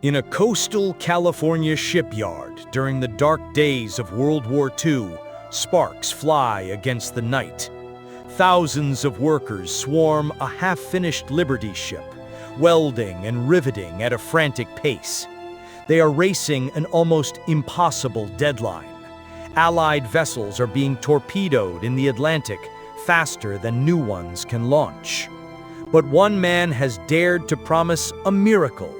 In a coastal California shipyard during the dark days of World War II, sparks fly against the night. Thousands of workers swarm a half-finished Liberty ship, welding and riveting at a frantic pace. They are racing an almost impossible deadline. Allied vessels are being torpedoed in the Atlantic faster than new ones can launch. But one man has dared to promise a miracle.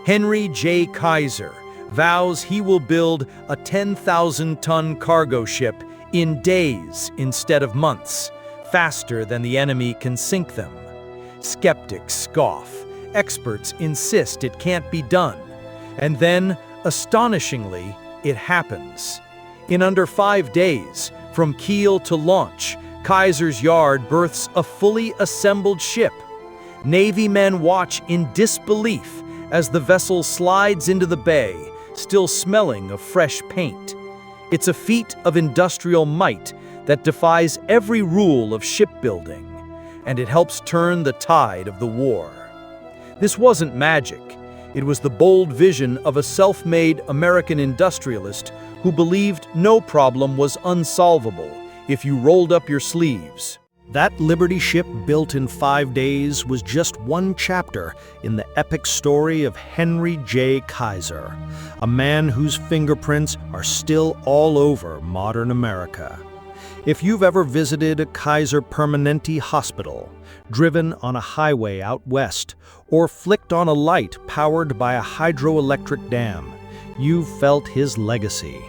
Henry J. Kaiser vows he will build a 10,000-ton cargo ship in days instead of months, faster than the enemy can sink them. Skeptics scoff. Experts insist it can't be done. And then, astonishingly, it happens. In under 5 days, from keel to launch, Kaiser's yard births a fully assembled ship. Navy men watch in disbelief as the vessel slides into the bay, still smelling of fresh paint. It's a feat of industrial might that defies every rule of shipbuilding, and it helps turn the tide of the war. This wasn't magic. It was the bold vision of a self-made American industrialist who believed no problem was unsolvable if you rolled up your sleeves. That Liberty ship built in 5 days was just one chapter in the epic story of Henry J. Kaiser, a man whose fingerprints are still all over modern America. If you've ever visited a Kaiser Permanente hospital, driven on a highway out west, or flicked on a light powered by a hydroelectric dam, you've felt his legacy.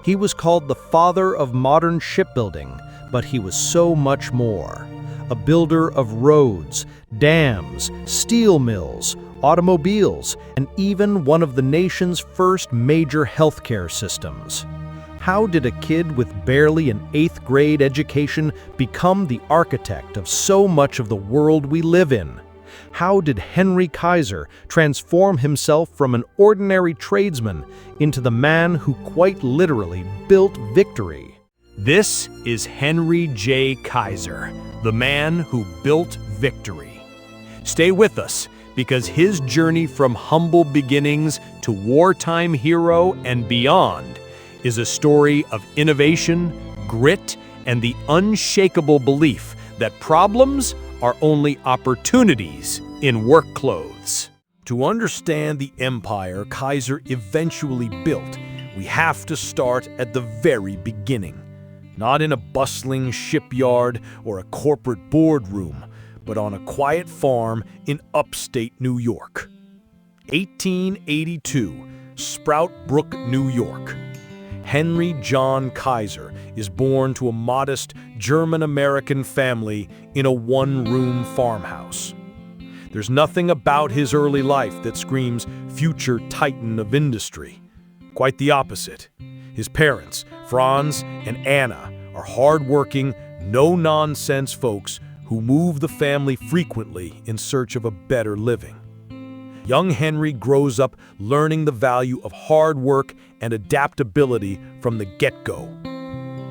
He was called the father of modern shipbuilding, but he was so much more. A builder of roads, dams, steel mills, automobiles, and even one of the nation's first major healthcare systems. How did a kid with barely an 8th grade education become the architect of so much of the world we live in? How did Henry Kaiser transform himself from an ordinary tradesman into the man who quite literally built victory? This is Henry J. Kaiser, the man who built victory. Stay with us, because his journey from humble beginnings to wartime hero and beyond is a story of innovation, grit, and the unshakable belief that problems are only opportunities in work clothes. To understand the empire Kaiser eventually built, we have to start at the very beginning. Not in a bustling shipyard or a corporate boardroom, but on a quiet farm in upstate New York. 1882, Sprout Brook, New York. Henry John Kaiser is born to a modest German-American family in a one-room farmhouse. There's nothing about his early life that screams future titan of industry. Quite the opposite. His parents, Franz and Anna, are hard-working, no-nonsense folks who move the family frequently in search of a better living. Young Henry grows up learning the value of hard work and adaptability from the get-go.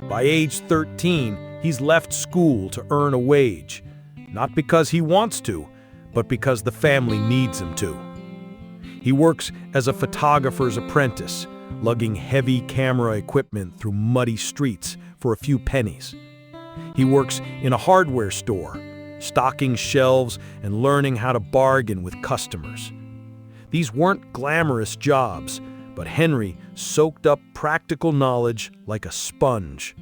By age 13, he's left school to earn a wage, not because he wants to, but because the family needs him to. He works as a photographer's apprentice, lugging heavy camera equipment through muddy streets for a few pennies. He works in a hardware store, stocking shelves and learning how to bargain with customers. These weren't glamorous jobs, but Henry soaked up practical knowledge like a sponge.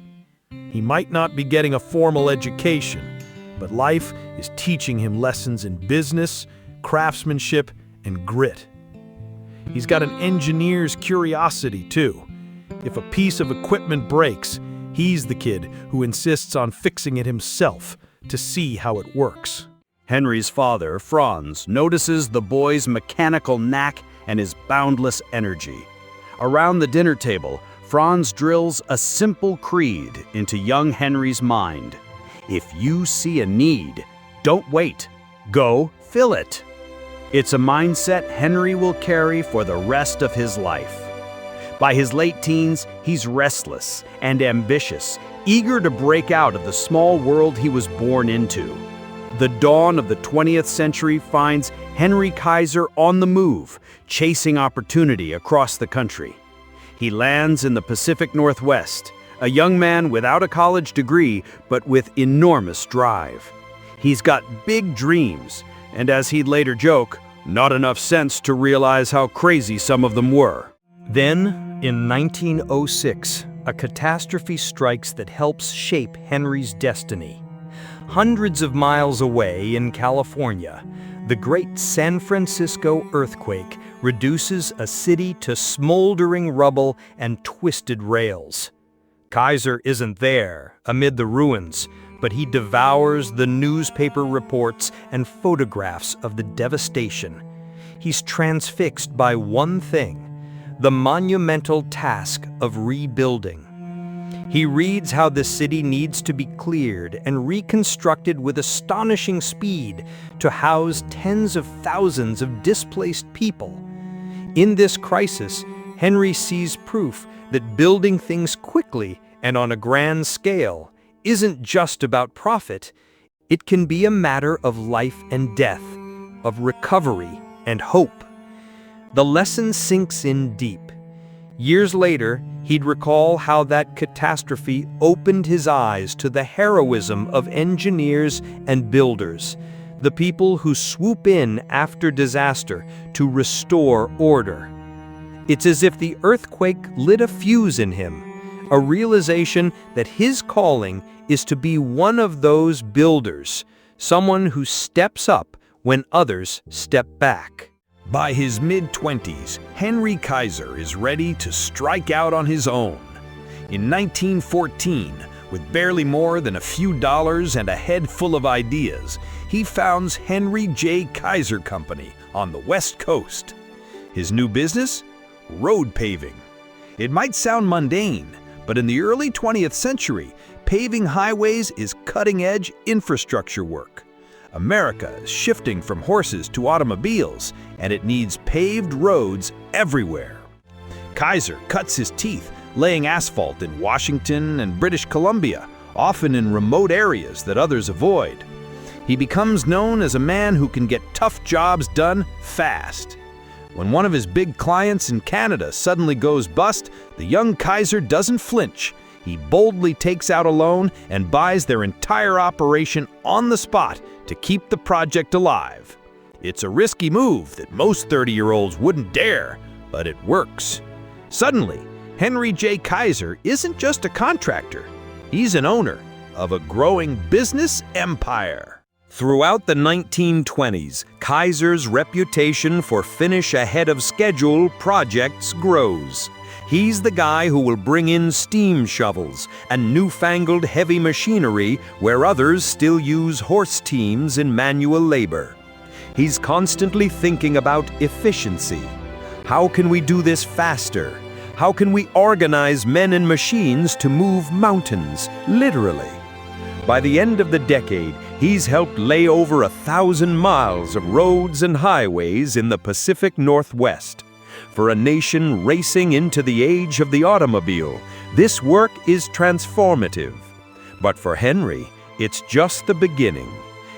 He might not be getting a formal education, but life is teaching him lessons in business, craftsmanship, and grit. He's got an engineer's curiosity, too. If a piece of equipment breaks, he's the kid who insists on fixing it himself to see how it works. Henry's father, Franz, notices the boy's mechanical knack and his boundless energy. Around the dinner table, Franz drills a simple creed into young Henry's mind. If you see a need, don't wait. Go fill it. It's a mindset Henry will carry for the rest of his life. By his late teens, he's restless and ambitious, eager to break out of the small world he was born into. The dawn of the 20th century finds Henry Kaiser on the move, chasing opportunity across the country. He lands in the Pacific Northwest, a young man without a college degree, but with enormous drive. He's got big dreams, and as he'd later joke, not enough sense to realize how crazy some of them were. Then, in 1906, a catastrophe strikes that helps shape Henry's destiny. Hundreds of miles away in California, the great San Francisco earthquake reduces a city to smoldering rubble and twisted rails. Kaiser isn't there, amid the ruins, but he devours the newspaper reports and photographs of the devastation. He's transfixed by one thing: the monumental task of rebuilding. He reads how the city needs to be cleared and reconstructed with astonishing speed to house tens of thousands of displaced people. In this crisis, Henry sees proof that building things quickly and on a grand scale isn't just about profit. It can be a matter of life and death, of recovery and hope. The lesson sinks in deep. Years later, he'd recall how that catastrophe opened his eyes to the heroism of engineers and builders, the people who swoop in after disaster to restore order. It's as if the earthquake lit a fuse in him, a realization that his calling is to be one of those builders, someone who steps up when others step back. By his mid-20s, Henry Kaiser is ready to strike out on his own. In 1914, with barely more than a few dollars and a head full of ideas, he founds Henry J. Kaiser Company on the West Coast. His new business? Road paving. It might sound mundane, but in the early 20th century, paving highways is cutting-edge infrastructure work. America is shifting from horses to automobiles, and it needs paved roads everywhere. Kaiser cuts his teeth laying asphalt in Washington and British Columbia, often in remote areas that others avoid. He becomes known as a man who can get tough jobs done fast. When one of his big clients in Canada suddenly goes bust, the young Kaiser doesn't flinch. He boldly takes out a loan and buys their entire operation on the spot to keep the project alive. It's a risky move that most 30-year-olds wouldn't dare, but it works. Suddenly, Henry J. Kaiser isn't just a contractor. He's an owner of a growing business empire. Throughout the 1920s, Kaiser's reputation for finish ahead of schedule projects grows. He's the guy who will bring in steam shovels and newfangled heavy machinery where others still use horse teams in manual labor. He's constantly thinking about efficiency. How can we do this faster? How can we organize men and machines to move mountains, literally? By the end of the decade, he's helped lay over 1,000 miles of roads and highways in the Pacific Northwest. For a nation racing into the age of the automobile, this work is transformative. But for Henry, it's just the beginning.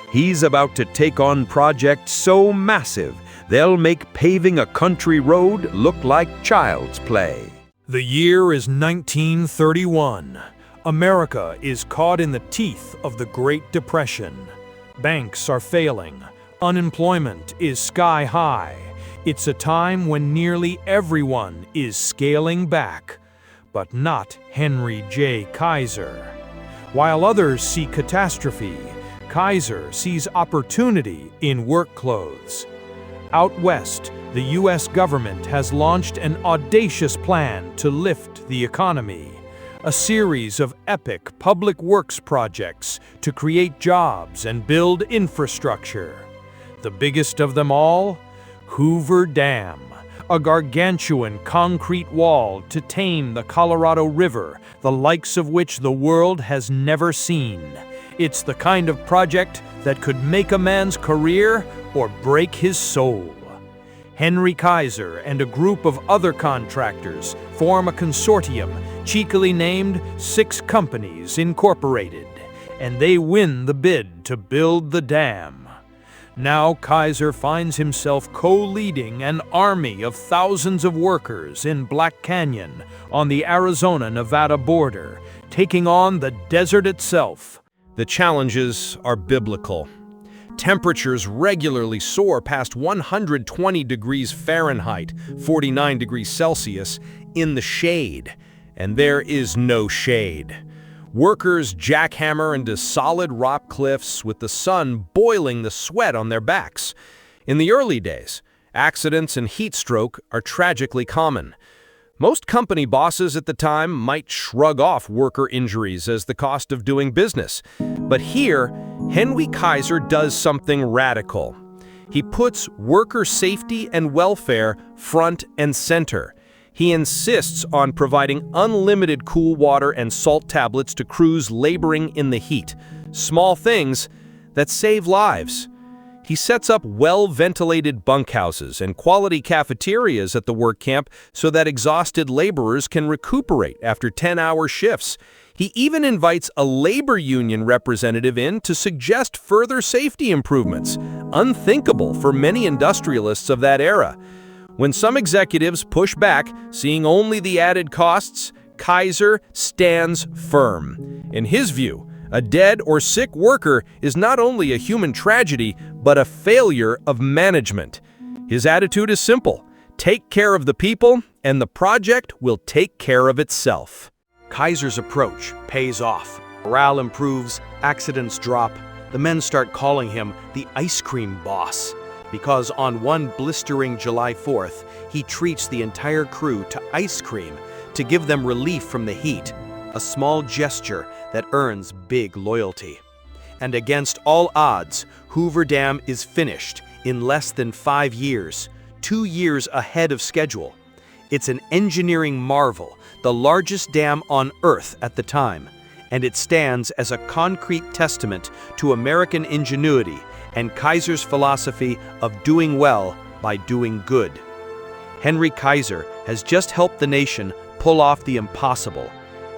He's about to take on projects so massive, they'll make paving a country road look like child's play. The year is 1931. America is caught in the teeth of the Great Depression. Banks are failing. Unemployment is sky high. It's a time when nearly everyone is scaling back, but not Henry J. Kaiser. While others see catastrophe, Kaiser sees opportunity in work clothes. Out west, the U.S. government has launched an audacious plan to lift the economy, a series of epic public works projects to create jobs and build infrastructure. The biggest of them all? Hoover Dam, a gargantuan concrete wall to tame the Colorado River, the likes of which the world has never seen. It's the kind of project that could make a man's career or break his soul. Henry Kaiser and a group of other contractors form a consortium cheekily named 6 Companies Incorporated, and they win the bid to build the dam. Now Kaiser finds himself co-leading an army of thousands of workers in Black Canyon on the Arizona-Nevada border, taking on the desert itself. The challenges are biblical. Temperatures regularly soar past 120 degrees Fahrenheit, 49 degrees Celsius, in the shade, and there is no shade. Workers jackhammer into solid rock cliffs with the sun boiling the sweat on their backs. In the early days, accidents and heat stroke are tragically common. Most company bosses at the time might shrug off worker injuries as the cost of doing business. But here, Henry Kaiser does something radical. He puts worker safety and welfare front and center. He insists on providing unlimited cool water and salt tablets to crews laboring in the heat, small things that save lives. He sets up well-ventilated bunkhouses and quality cafeterias at the work camp so that exhausted laborers can recuperate after 10-hour shifts. He even invites a labor union representative in to suggest further safety improvements, unthinkable for many industrialists of that era. When some executives push back, seeing only the added costs, Kaiser stands firm. In his view, a dead or sick worker is not only a human tragedy, but a failure of management. His attitude is simple: take care of the people, and the project will take care of itself. Kaiser's approach pays off. Morale improves, accidents drop. The men start calling him the ice cream boss, because on one blistering July 4th, he treats the entire crew to ice cream to give them relief from the heat, a small gesture that earns big loyalty. And against all odds, Hoover Dam is finished in less than 5 years, 2 years ahead of schedule. It's an engineering marvel, the largest dam on Earth at the time, and it stands as a concrete testament to American ingenuity and Kaiser's philosophy of doing well by doing good. Henry Kaiser has just helped the nation pull off the impossible,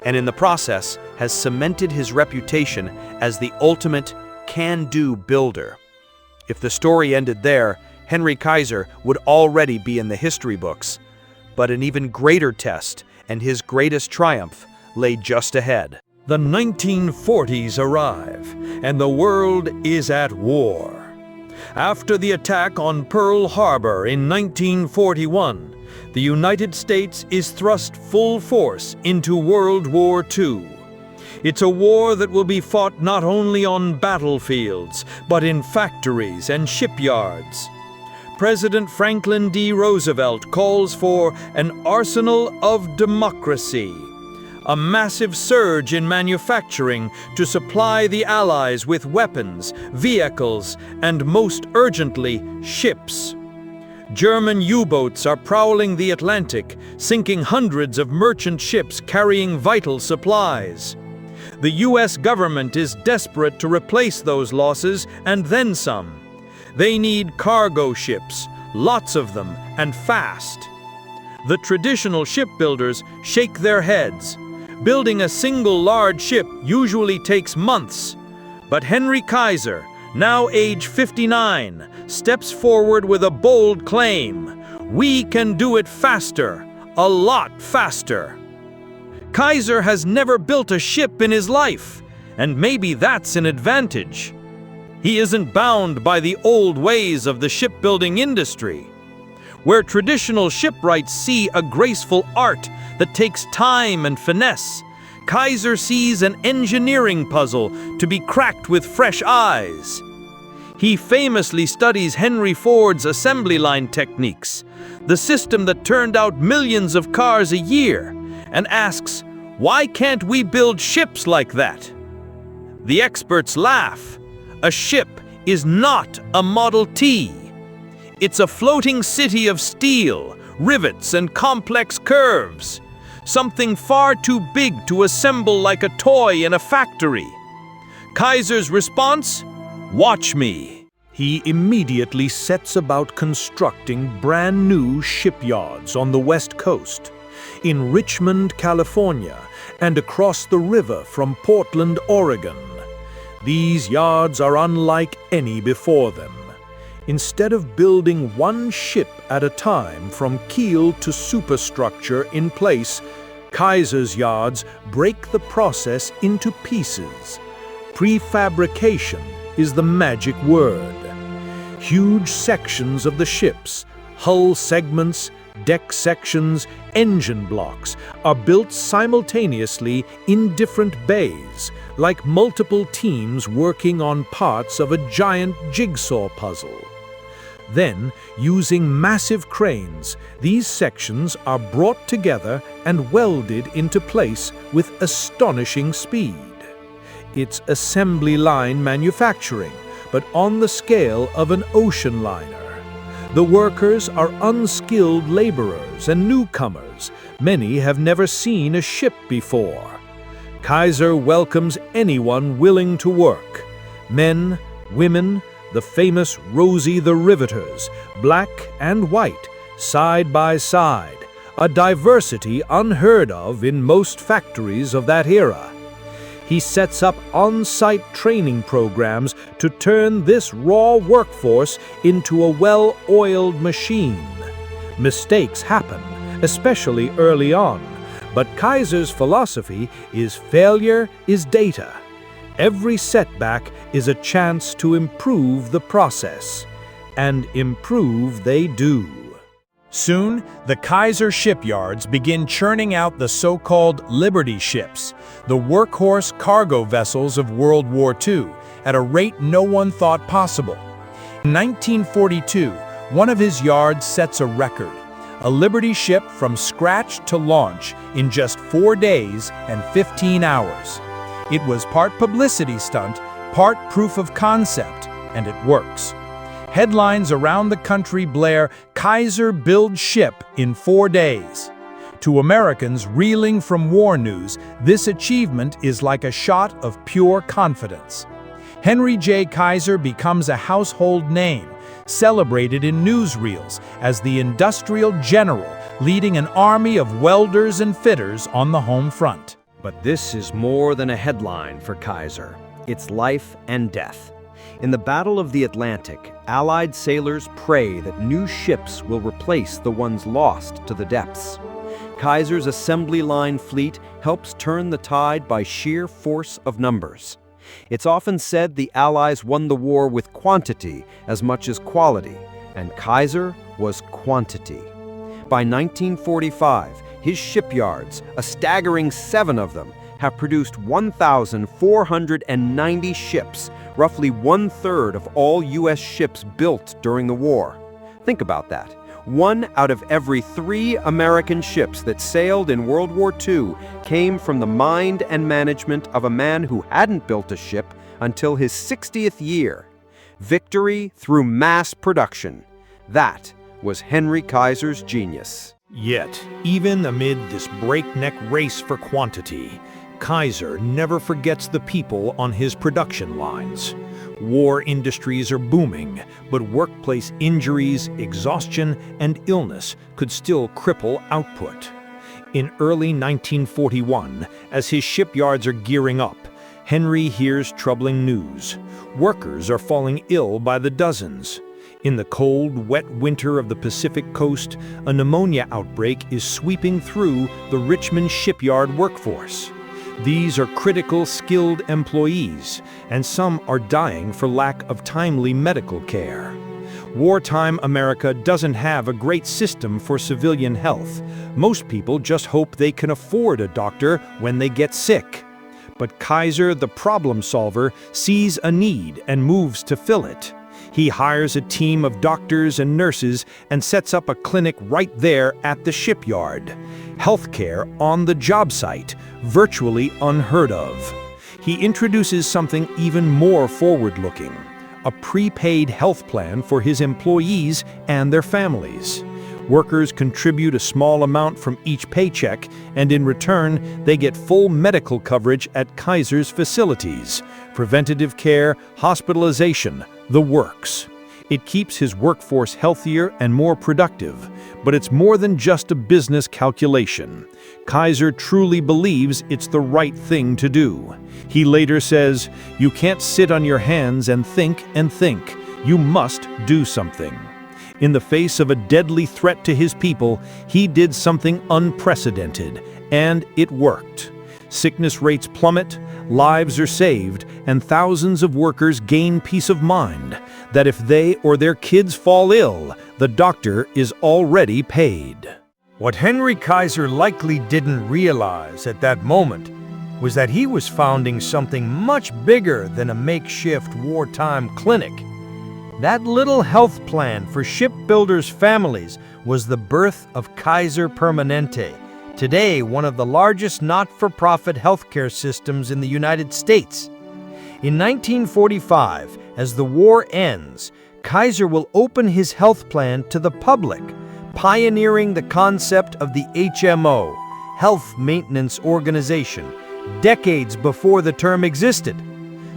and in the process has cemented his reputation as the ultimate can-do builder. If the story ended there, Henry Kaiser would already be in the history books. But an even greater test and his greatest triumph lay just ahead. The 1940s arrive, and the world is at war. After the attack on Pearl Harbor in 1941, the United States is thrust full force into World War II. It's a war that will be fought not only on battlefields, but in factories and shipyards. President Franklin D. Roosevelt calls for an arsenal of democracy, a massive surge in manufacturing to supply the Allies with weapons, vehicles, and most urgently, ships. German U-boats are prowling the Atlantic, sinking hundreds of merchant ships carrying vital supplies. The U.S. government is desperate to replace those losses and then some. They need cargo ships, lots of them, and fast. The traditional shipbuilders shake their heads. Building a single large ship usually takes months. But Henry Kaiser, now age 59, steps forward with a bold claim. We can do it faster, a lot faster. Kaiser has never built a ship in his life, and maybe that's an advantage. He isn't bound by the old ways of the shipbuilding industry. Where traditional shipwrights see a graceful art that takes time and finesse, Kaiser sees an engineering puzzle to be cracked with fresh eyes. He famously studies Henry Ford's assembly line techniques, the system that turned out millions of cars a year, and asks, why can't we build ships like that? The experts laugh. A ship is not a Model T. It's a floating city of steel, rivets, and complex curves. Something far too big to assemble like a toy in a factory. Kaiser's response? Watch me. He immediately sets about constructing brand new shipyards on the West Coast, in Richmond, California, and across the river from Portland, Oregon. These yards are unlike any before them. Instead of building one ship at a time from keel to superstructure in place, Kaiser's yards break the process into pieces. Prefabrication is the magic word. Huge sections of the ships, hull segments, deck sections, engine blocks are built simultaneously in different bays, like multiple teams working on parts of a giant jigsaw puzzle. Then, using massive cranes, these sections are brought together and welded into place with astonishing speed. It's assembly line manufacturing, but on the scale of an ocean liner. The workers are unskilled laborers and newcomers. Many have never seen a ship before. Kaiser welcomes anyone willing to work. Men, women, the famous Rosie the Riveters, black and white, side by side, a diversity unheard of in most factories of that era. He sets up on-site training programs to turn this raw workforce into a well-oiled machine. Mistakes happen, especially early on, but Kaiser's philosophy is failure is data. Every setback is a chance to improve the process, and improve they do. Soon, the Kaiser shipyards begin churning out the so-called Liberty ships, the workhorse cargo vessels of World War II, at a rate no one thought possible. In 1942, one of his yards sets a record, a Liberty ship from scratch to launch in just 4 days and 15 hours. It was part publicity stunt, part proof of concept, and it works. Headlines around the country blare, "Kaiser builds ship in 4 days." To Americans reeling from war news, this achievement is like a shot of pure confidence. Henry J. Kaiser becomes a household name, celebrated in newsreels as the industrial general leading an army of welders and fitters on the home front. But this is more than a headline for Kaiser. It's life and death. In the Battle of the Atlantic, Allied sailors pray that new ships will replace the ones lost to the depths. Kaiser's assembly line fleet helps turn the tide by sheer force of numbers. It's often said the Allies won the war with quantity as much as quality, and Kaiser was quantity. By 1945, his shipyards, a staggering 7 of them, have produced 1,490 ships, roughly 1/3 of all U.S. ships built during the war. Think about that. 1 out of every 3 American ships that sailed in World War II came from the mind and management of a man who hadn't built a ship until his 60th year. Victory through mass production. That was Henry Kaiser's genius. Yet, even amid this breakneck race for quantity, Kaiser never forgets the people on his production lines. War industries are booming, but workplace injuries, exhaustion, and illness could still cripple output. In early 1941, as his shipyards are gearing up, Henry hears troubling news. Workers are falling ill by the dozens. In the cold, wet winter of the Pacific coast, a pneumonia outbreak is sweeping through the Richmond shipyard workforce. These are critical, skilled employees, and some are dying for lack of timely medical care. Wartime America doesn't have a great system for civilian health. Most people just hope they can afford a doctor when they get sick. But Kaiser, the problem solver, sees a need and moves to fill it. He hires a team of doctors and nurses and sets up a clinic right there at the shipyard. Healthcare on the job site, virtually unheard of. He introduces something even more forward-looking, a prepaid health plan for his employees and their families. Workers contribute a small amount from each paycheck, and in return, they get full medical coverage at Kaiser's facilities. Preventative care, hospitalization, the works. It keeps his workforce healthier and more productive, but it's more than just a business calculation. Kaiser truly believes it's the right thing to do. He later says, "You can't sit on your hands and think and think. You must do something. In the face of a deadly threat to his people, he did something unprecedented, and it worked. Sickness rates plummet, lives are saved, and thousands of workers gain peace of mind that if they or their kids fall ill, the doctor is already paid. What Henry Kaiser likely didn't realize at that moment was that he was founding something much bigger than a makeshift wartime clinic. That little health plan for shipbuilders' families was the birth of Kaiser Permanente, today one of the largest not-for-profit healthcare systems in the United States. In 1945, as the war ends, Kaiser will open his health plan to the public, pioneering the concept of the HMO, Health Maintenance Organization, decades before the term existed.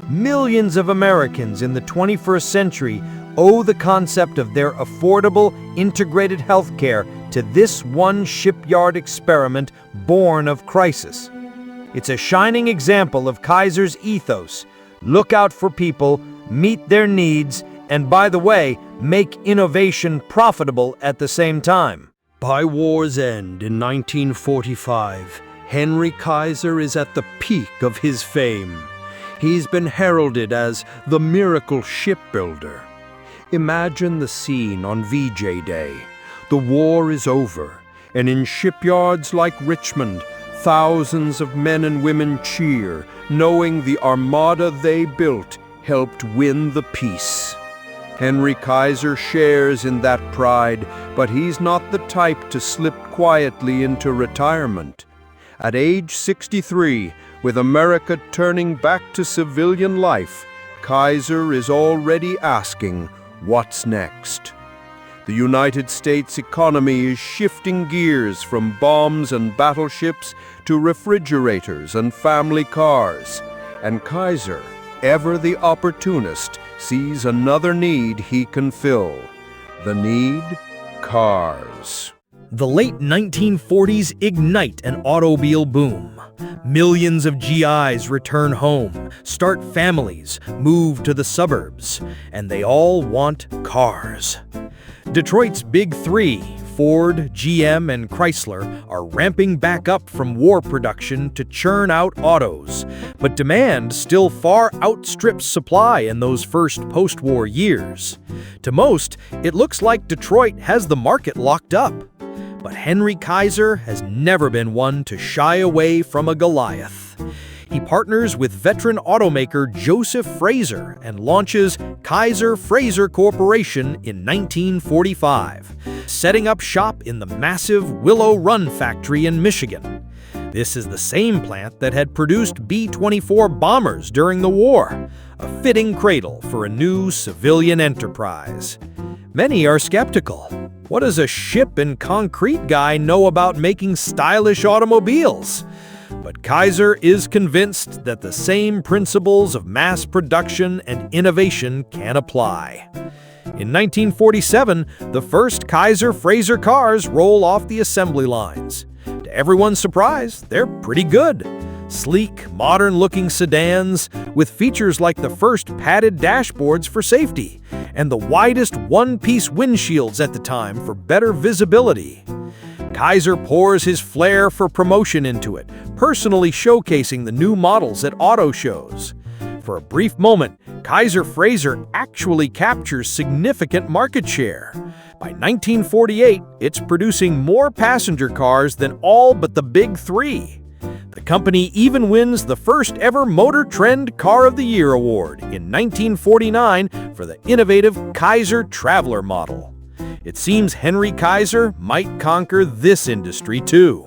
Millions of Americans in the 21st century owe the concept of their affordable, integrated health care to this one shipyard experiment born of crisis. It's a shining example of Kaiser's ethos: look out for people, meet their needs, and by the way, make innovation profitable at the same time. By war's end in 1945, Henry Kaiser is at the peak of his fame. He's been heralded as the miracle shipbuilder. Imagine the scene on VJ Day. The war is over, and in shipyards like Richmond, thousands of men and women cheer, knowing the armada they built helped win the peace. Henry Kaiser shares in that pride, but he's not the type to slip quietly into retirement. At age 63, with America turning back to civilian life, Kaiser is already asking, what's next? The United States economy is shifting gears from bombs and battleships to refrigerators and family cars. And Kaiser, ever the opportunist, sees another need he can fill. The need? Cars. The late 1940s ignite an automobile boom. Millions of GIs return home, start families, move to the suburbs, and they all want cars. Detroit's Big Three, Ford, GM, and Chrysler, are ramping back up from war production to churn out autos, but demand still far outstrips supply in those first post-war years. To most, it looks like Detroit has the market locked up. But Henry Kaiser has never been one to shy away from a Goliath. He partners with veteran automaker Joseph Fraser and launches Kaiser Fraser Corporation in 1945, setting up shop in the massive Willow Run factory in Michigan. This is the same plant that had produced B-24 bombers during the war, a fitting cradle for a new civilian enterprise. Many are skeptical. What does a ship and concrete guy know about making stylish automobiles? But Kaiser is convinced that the same principles of mass production and innovation can apply. In 1947, the first Kaiser Fraser cars roll off the assembly lines. To everyone's surprise, they're pretty good. Sleek, modern-looking sedans with features like the first padded dashboards for safety and the widest one-piece windshields at the time for better visibility. Kaiser pours his flair for promotion into it, personally showcasing the new models at auto shows. For a brief moment, Kaiser Fraser actually captures significant market share. By 1948, it's producing more passenger cars than all but the Big Three. The company even wins the first ever Motor Trend Car of the Year award in 1949 for the innovative Kaiser Traveler model. It seems Henry Kaiser might conquer this industry too.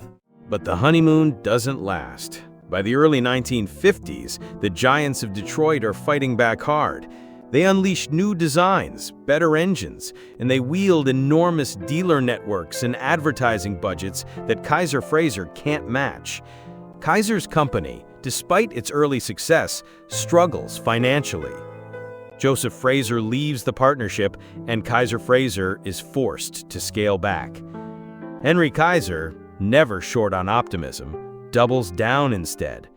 But the honeymoon doesn't last. By the early 1950s, the giants of Detroit are fighting back hard. They unleash new designs, better engines, and they wield enormous dealer networks and advertising budgets that Kaiser Fraser can't match. Kaiser's company, despite its early success, struggles financially. Joseph Fraser leaves the partnership, and Kaiser Fraser is forced to scale back. Henry Kaiser, never short on optimism, doubles down instead.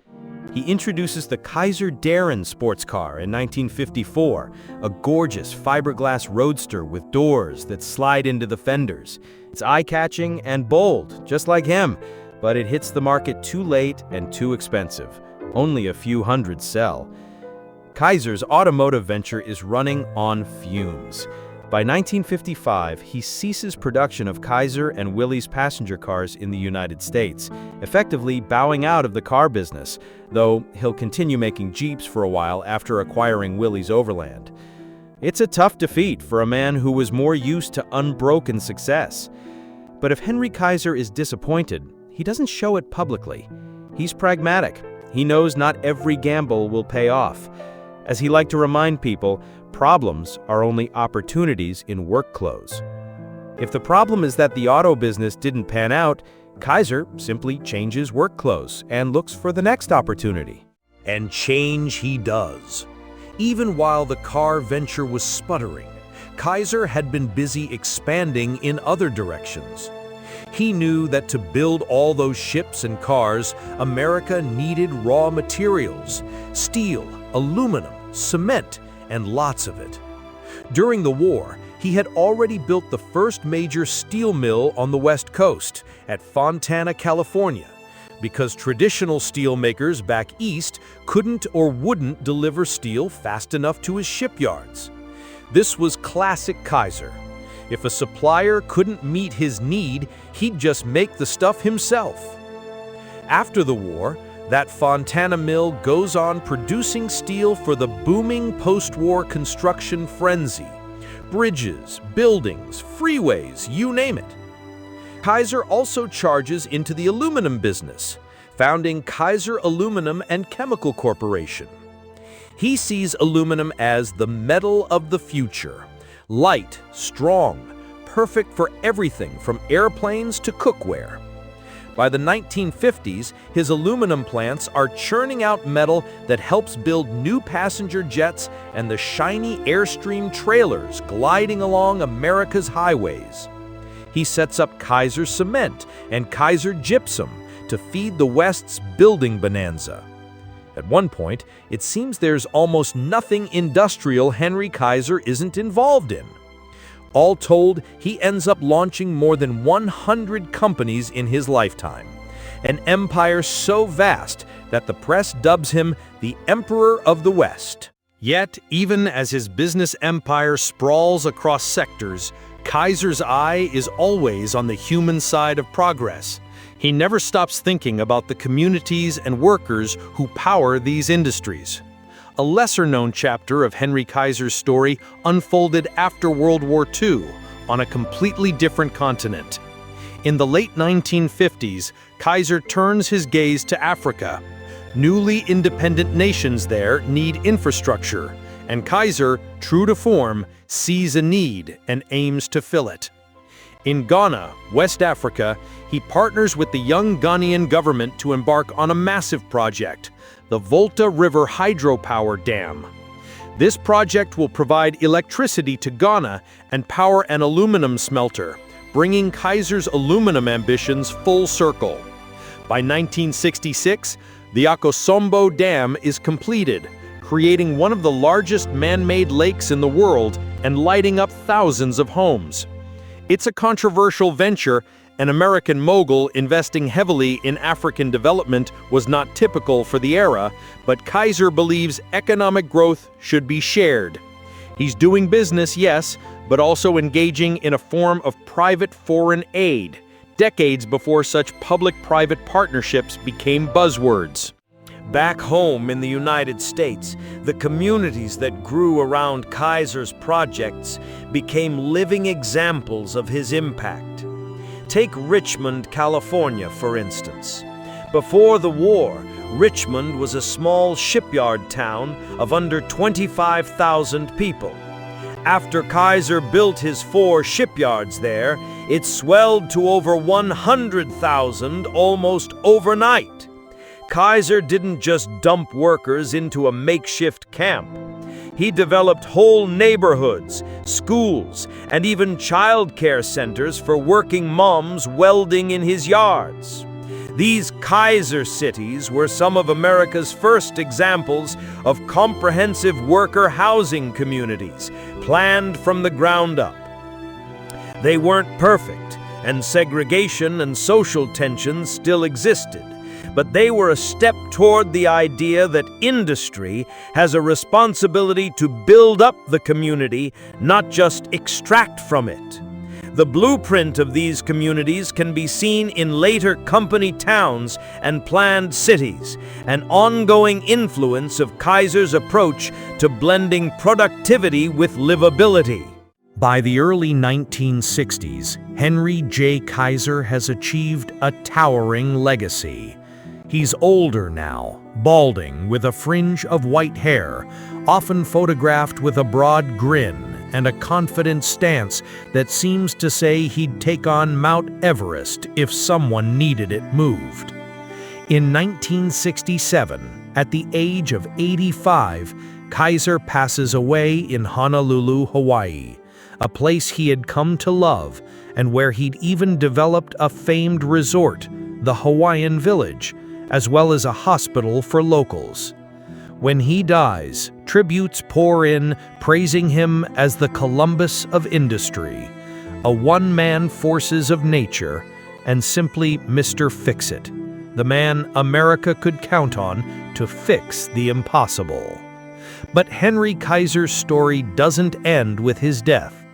He introduces the Kaiser Darren sports car in 1954, a gorgeous fiberglass roadster with doors that slide into the fenders. It's eye-catching and bold, just like him, but it hits the market too late and too expensive. Only a few hundred sell. Kaiser's automotive venture is running on fumes. By 1955, he ceases production of Kaiser and Willys passenger cars in the United States, effectively bowing out of the car business, though he'll continue making Jeeps for a while after acquiring Willys Overland. It's a tough defeat for a man who was more used to unbroken success. But if Henry Kaiser is disappointed, he doesn't show it publicly. He's pragmatic. He knows not every gamble will pay off. As he liked to remind people, problems are only opportunities in work clothes. If the problem is that the auto business didn't pan out, Kaiser simply changes work clothes and looks for the next opportunity. And change he does. Even while the car venture was sputtering, Kaiser had been busy expanding in other directions. He knew that to build all those ships and cars, America needed raw materials: steel, aluminum, cement, and lots of it. During the war, he had already built the first major steel mill on the West Coast, at Fontana, California, because traditional steel makers back east couldn't or wouldn't deliver steel fast enough to his shipyards. This was classic Kaiser. If a supplier couldn't meet his need, he'd just make the stuff himself. After the war, that Fontana mill goes on producing steel for the booming post-war construction frenzy. Bridges, buildings, freeways, you name it. Kaiser also charges into the aluminum business, founding Kaiser Aluminum and Chemical Corporation. He sees aluminum as the metal of the future, light, strong, perfect for everything from airplanes to cookware. By the 1950s, his aluminum plants are churning out metal that helps build new passenger jets and the shiny Airstream trailers gliding along America's highways. He sets up Kaiser Cement and Kaiser Gypsum to feed the West's building bonanza. At one point, it seems there's almost nothing industrial Henry Kaiser isn't involved in. All told, he ends up launching more than 100 companies in his lifetime, an empire so vast that the press dubs him the Emperor of the West. Yet, even as his business empire sprawls across sectors, Kaiser's eye is always on the human side of progress. He never stops thinking about the communities and workers who power these industries. A lesser-known chapter of Henry Kaiser's story unfolded after World War II on a completely different continent. In the late 1950s, Kaiser turns his gaze to Africa. Newly independent nations there need infrastructure, and Kaiser, true to form, sees a need and aims to fill it. In Ghana, West Africa, he partners with the young Ghanaian government to embark on a massive project, the Volta River Hydropower Dam. This project will provide electricity to Ghana and power an aluminum smelter, bringing Kaiser's aluminum ambitions full circle. By 1966, the Akosombo Dam is completed, creating one of the largest man-made lakes in the world and lighting up thousands of homes. It's a controversial venture. An American mogul investing heavily in African development was not typical for the era, but Kaiser believes economic growth should be shared. He's doing business, yes, but also engaging in a form of private foreign aid, decades before such public-private partnerships became buzzwords. Back home in the United States, the communities that grew around Kaiser's projects became living examples of his impact. Take Richmond, California, for instance. Before the war, Richmond was a small shipyard town of under 25,000 people. After Kaiser built his 4 shipyards there, it swelled to over 100,000 almost overnight. Kaiser didn't just dump workers into a makeshift camp. He developed whole neighborhoods, schools, and even child care centers for working moms welding in his yards. These Kaiser cities were some of America's first examples of comprehensive worker housing communities, planned from the ground up. They weren't perfect, and segregation and social tensions still existed, but they were a step toward the idea that industry has a responsibility to build up the community, not just extract from it. The blueprint of these communities can be seen in later company towns and planned cities, an ongoing influence of Kaiser's approach to blending productivity with livability. By the early 1960s, Henry J. Kaiser has achieved a towering legacy. He's older now, balding with a fringe of white hair, often photographed with a broad grin and a confident stance that seems to say he'd take on Mount Everest if someone needed it moved. In 1967, at the age of 85, Kaiser passes away in Honolulu, Hawaii, a place he had come to love and where he'd even developed a famed resort, the Hawaiian Village, as well as a hospital for locals. When he dies, tributes pour in, praising him as the Columbus of industry, a one-man forces of nature, and simply Mr. Fix-It, the man America could count on to fix the impossible. But Henry Kaiser's story doesn't end with his death.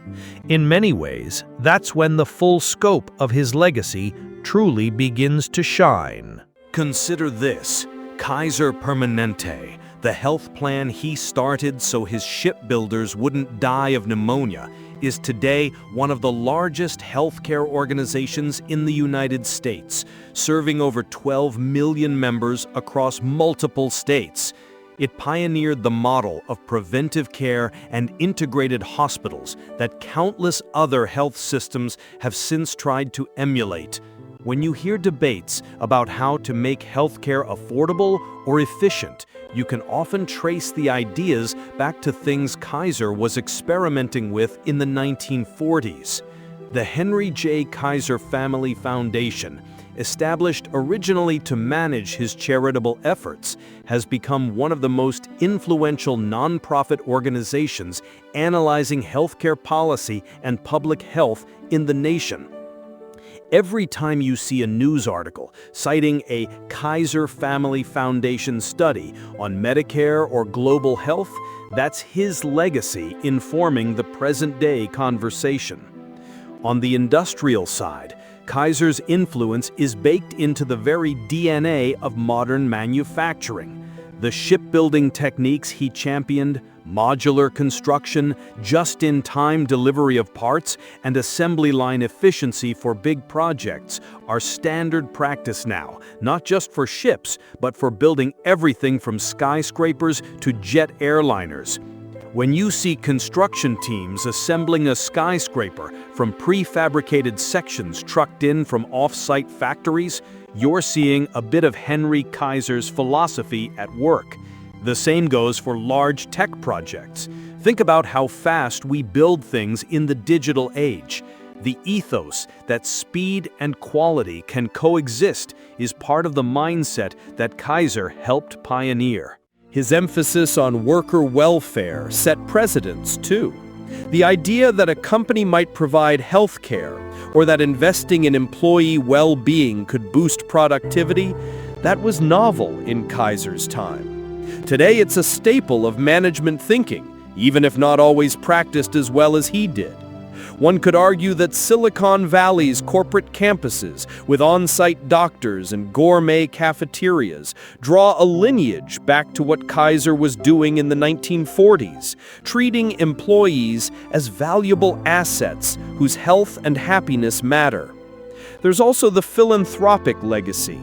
In many ways, that's when the full scope of his legacy truly begins to shine. Consider this: Kaiser Permanente, the health plan he started so his shipbuilders wouldn't die of pneumonia, is today one of the largest healthcare organizations in the United States, serving over 12 million members across multiple states. It pioneered the model of preventive care and integrated hospitals that countless other health systems have since tried to emulate. When you hear debates about how to make healthcare affordable or efficient, you can often trace the ideas back to things Kaiser was experimenting with in the 1940s. The Henry J. Kaiser Family Foundation, established originally to manage his charitable efforts, has become one of the most influential nonprofit organizations analyzing healthcare policy and public health in the nation. Every time you see a news article citing a Kaiser Family Foundation study on Medicare or global health, that's his legacy informing the present-day conversation. On the industrial side, Kaiser's influence is baked into the very DNA of modern manufacturing. The shipbuilding techniques he championed, modular construction, just-in-time delivery of parts, and assembly line efficiency for big projects are standard practice now, not just for ships, but for building everything from skyscrapers to jet airliners. When you see construction teams assembling a skyscraper from prefabricated sections trucked in from off-site factories, you're seeing a bit of Henry Kaiser's philosophy at work. The same goes for large tech projects. Think about how fast we build things in the digital age. The ethos that speed and quality can coexist is part of the mindset that Kaiser helped pioneer. His emphasis on worker welfare set precedents, too. The idea that a company might provide health care or that investing in employee well-being could boost productivity, that was novel in Kaiser's time. Today, it's a staple of management thinking, even if not always practiced as well as he did. One could argue that Silicon Valley's corporate campuses, with on-site doctors and gourmet cafeterias, draw a lineage back to what Kaiser was doing in the 1940s, treating employees as valuable assets whose health and happiness matter. There's also the philanthropic legacy.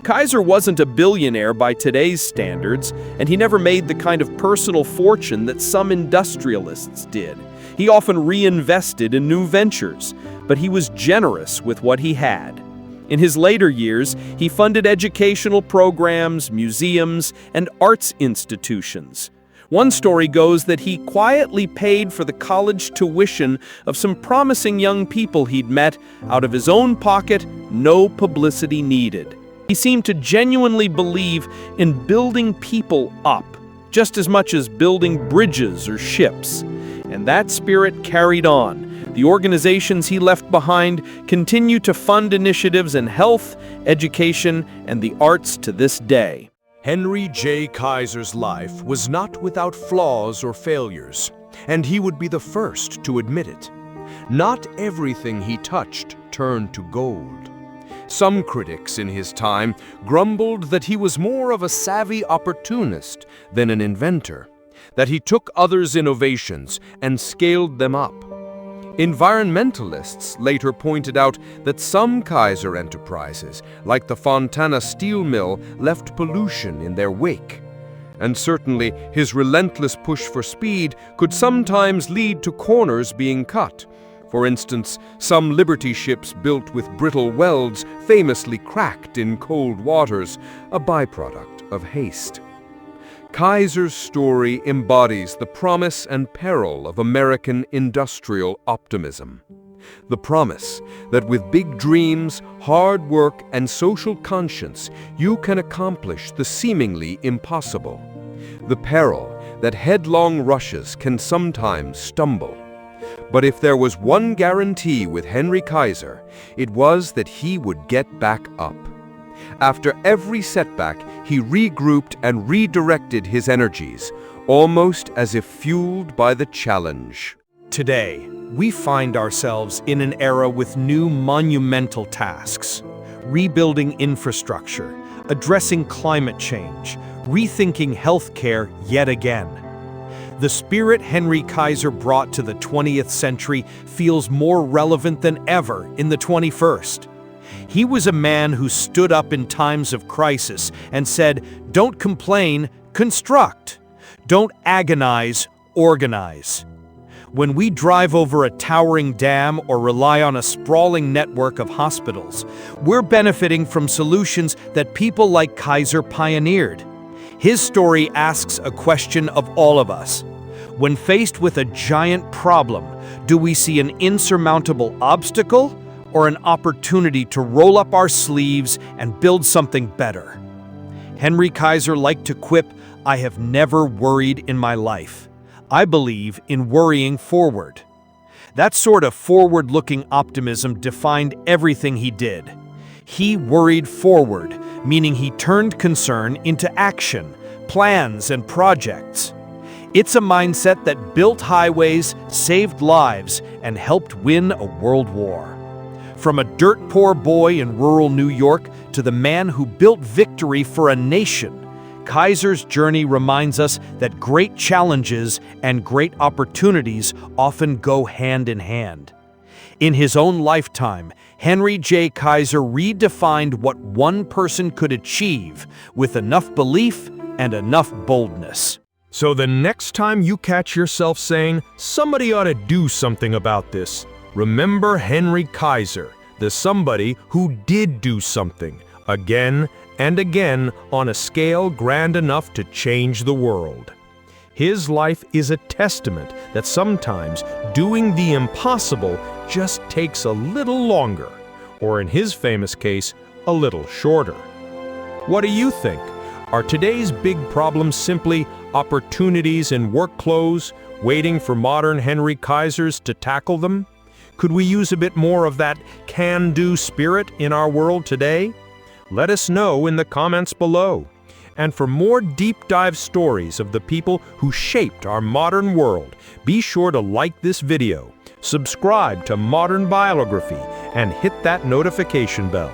Kaiser wasn't a billionaire by today's standards, and he never made the kind of personal fortune that some industrialists did. He often reinvested in new ventures, but he was generous with what he had. In his later years, he funded educational programs, museums, and arts institutions. One story goes that he quietly paid for the college tuition of some promising young people he'd met out of his own pocket, no publicity needed. He seemed to genuinely believe in building people up, just as much as building bridges or ships. And that spirit carried on. The organizations he left behind continue to fund initiatives in health, education, and the arts to this day. Henry J. Kaiser's life was not without flaws or failures, and he would be the first to admit it. Not everything he touched turned to gold. Some critics in his time grumbled that he was more of a savvy opportunist than an inventor, that he took others' innovations and scaled them up. Environmentalists later pointed out that some Kaiser enterprises, like the Fontana steel mill, left pollution in their wake. And certainly his relentless push for speed could sometimes lead to corners being cut. For instance, some Liberty ships built with brittle welds famously cracked in cold waters, a byproduct of haste. Kaiser's story embodies the promise and peril of American industrial optimism. The promise that with big dreams, hard work, and social conscience, you can accomplish the seemingly impossible. The peril that headlong rushes can sometimes stumble. But if there was one guarantee with Henry Kaiser, it was that he would get back up. After every setback, he regrouped and redirected his energies, almost as if fueled by the challenge. Today, we find ourselves in an era with new monumental tasks: rebuilding infrastructure, addressing climate change, rethinking healthcare yet again. The spirit Henry Kaiser brought to the 20th century feels more relevant than ever in the 21st. He was a man who stood up in times of crisis and said, "Don't complain, construct. Don't agonize, organize." When we drive over a towering dam or rely on a sprawling network of hospitals, we're benefiting from solutions that people like Kaiser pioneered. His story asks a question of all of us. When faced with a giant problem, do we see an insurmountable obstacle or an opportunity to roll up our sleeves and build something better? Henry Kaiser liked to quip, "I have never worried in my life. I believe in worrying forward." That sort of forward-looking optimism defined everything he did. He worried forward, meaning he turned concern into action, plans, and projects. It's a mindset that built highways, saved lives, and helped win a world war. From a dirt-poor boy in rural New York to the man who built victory for a nation, Kaiser's journey reminds us that great challenges and great opportunities often go hand in hand. In his own lifetime, Henry J. Kaiser redefined what one person could achieve with enough belief and enough boldness. So the next time you catch yourself saying, "Somebody ought to do something about this," remember Henry Kaiser, the somebody who did do something, again and again on a scale grand enough to change the world. His life is a testament that sometimes doing the impossible just takes a little longer, or in his famous case, a little shorter. What do you think? Are today's big problems simply opportunities in work clothes, waiting for modern Henry Kaisers to tackle them? Could we use a bit more of that can-do spirit in our world today? Let us know in the comments below. And for more deep dive stories of the people who shaped our modern world, be sure to like this video, subscribe to Modern Biography, and hit that notification bell.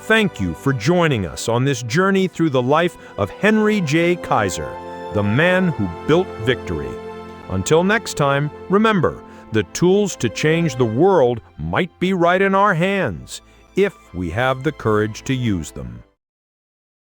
Thank you for joining us on this journey through the life of Henry J. Kaiser, the man who built victory. Until next time, remember, the tools to change the world might be right in our hands, if we have the courage to use them.